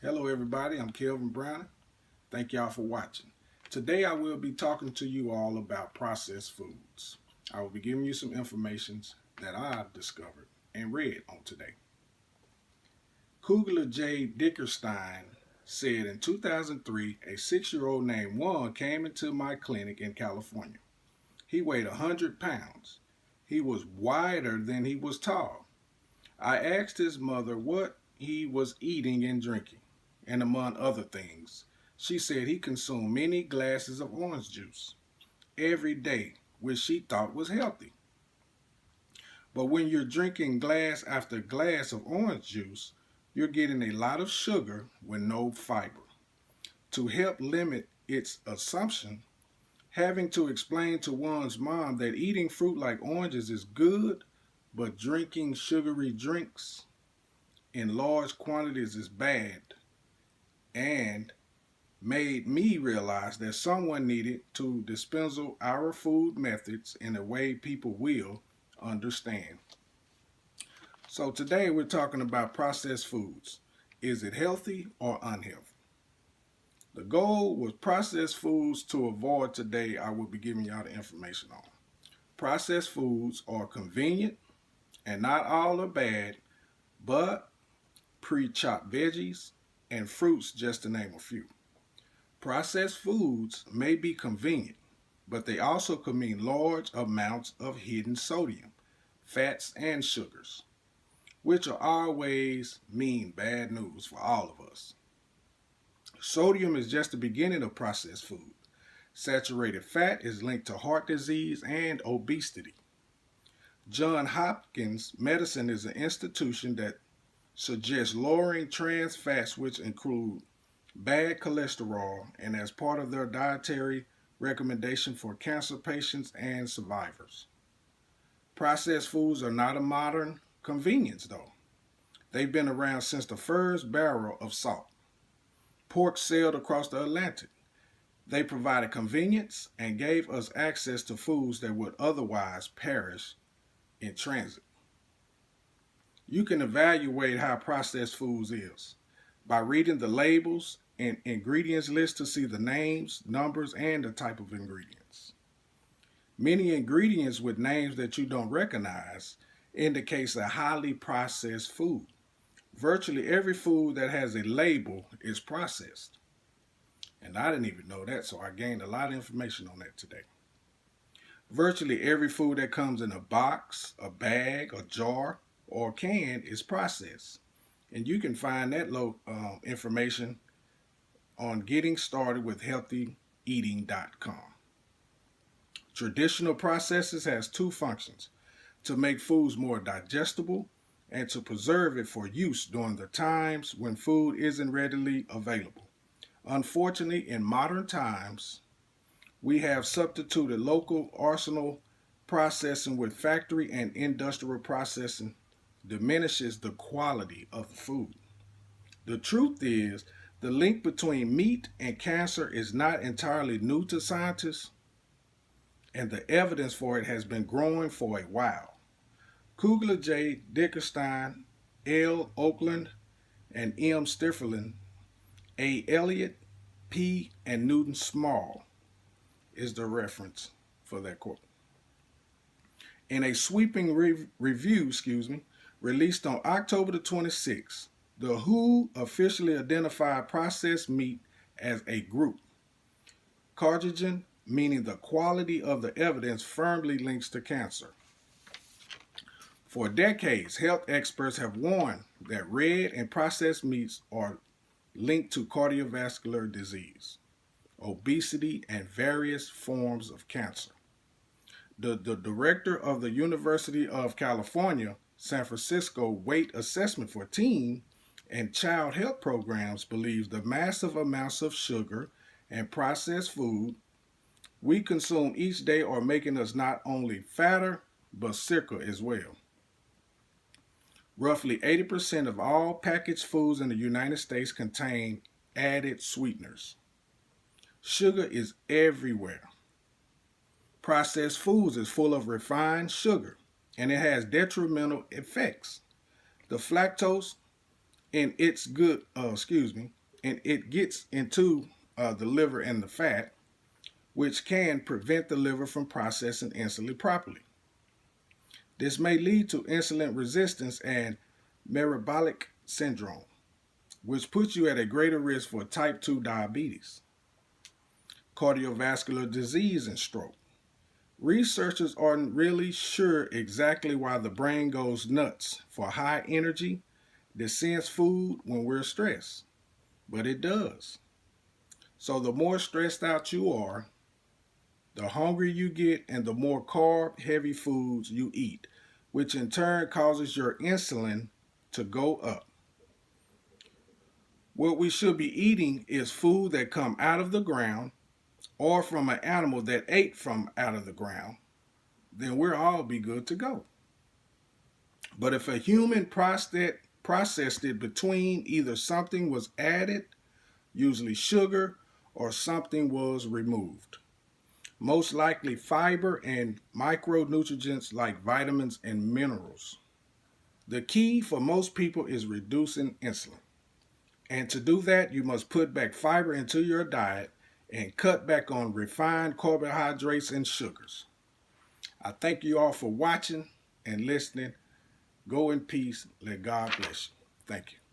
Hello everybody, I'm Kelvin Brown. Thank y'all for watching. Today I will be talking to you all about processed foods. I will be giving you some information that I've discovered and read on today. Kugler J. Dickerstein said in 2003, a 6-year-old named Juan came into my clinic in California. He weighed 100 pounds. He was wider than he was tall. I asked his mother what he was eating and drinking, and among other things, she said he consumed many glasses of orange juice every day, which she thought was healthy. But when you're drinking glass after glass of orange juice, you're getting a lot of sugar with no fiber. To help limit its assumption, having to explain to one's mom that eating fruit like oranges is good, but drinking sugary drinks in large quantities is bad, and made me realize that someone needed to dispense our food methods in a way people will understand. So today we're talking about processed foods. Is it healthy or unhealthy? The goal was processed foods to avoid today. I will be giving y'all the information on. Processed foods are convenient and not all are bad, but pre-chopped veggies and fruits, just to name a few. Processed foods may be convenient, but they also can mean large amounts of hidden sodium, fats, and sugars, which are always mean bad news for all of us. Sodium is just the beginning of processed food. Saturated fat is linked to heart disease and obesity. Johns Hopkins Medicine is an institution that suggests lowering trans fats, which include bad cholesterol, and as part of their dietary recommendation for cancer patients and survivors. Processed foods are not a modern convenience, though. They've been around since the first barrel of salt. Pork sailed across the Atlantic. They provided convenience and gave us access to foods that would otherwise perish in transit. You can evaluate how processed foods is by reading the labels and ingredients list to see the names, numbers, and the type of ingredients. Many ingredients with names that you don't recognize indicates a highly processed food. Virtually every food that has a label is processed. And I didn't even know that, so I gained a lot of information on that today. Virtually every food that comes in a box, a bag, a jar, or a can is processed. And you can find that information on gettingstartedwithhealthyeating.com. Traditional processes has two functions: to make foods more digestible and to preserve it for use during the times when food isn't readily available. Unfortunately, in modern times, we have substituted local artisanal processing with factory and industrial processing diminishes the quality of the food. The truth is, the link between meat and cancer is not entirely new to scientists, and the evidence for it has been growing for a while. Kugler J. Dickerstein, L. Oakland, and M. Stifferlin, A. Elliott, P. and Newton Small is the reference for that quote. In a sweeping review, released on October the 26th, the WHO officially identified processed meat as a group. Carcinogen, meaning the quality of the evidence firmly links to cancer. For decades, health experts have warned that red and processed meats are linked to cardiovascular disease, obesity, and various forms of cancer. The director of the University of California, San Francisco Weight Assessment for Teen and Child Health Programs believes the massive amounts of sugar and processed food we consume each day are making us not only fatter, but sicker as well. Roughly 80% of all packaged foods in the United States contain added sweeteners. Sugar is everywhere. Processed foods is full of refined sugar, and it has detrimental effects. The fructose and it's good, and it gets into the liver and the fat, which can prevent the liver from processing insulin properly. This may lead to insulin resistance and metabolic syndrome, which puts you at a greater risk for type 2 diabetes, cardiovascular disease, and stroke. Researchers aren't really sure exactly why the brain goes nuts for high energy, dense food when we're stressed, but it does. So the more stressed out you are, the hungrier you get, and the more carb heavy foods you eat, which in turn causes your insulin to go up. What we should be eating is food that come out of the ground or from an animal that ate from out of the ground. Then we'll all be good to go. But if a human processed it between either something was added, usually sugar, or something was removed, most likely fiber and micronutrients like vitamins and minerals. The key for most people is reducing insulin. And to do that, you must put back fiber into your diet and cut back on refined carbohydrates and sugars. I thank you all for watching and listening. Go in peace. Let God bless you. Thank you.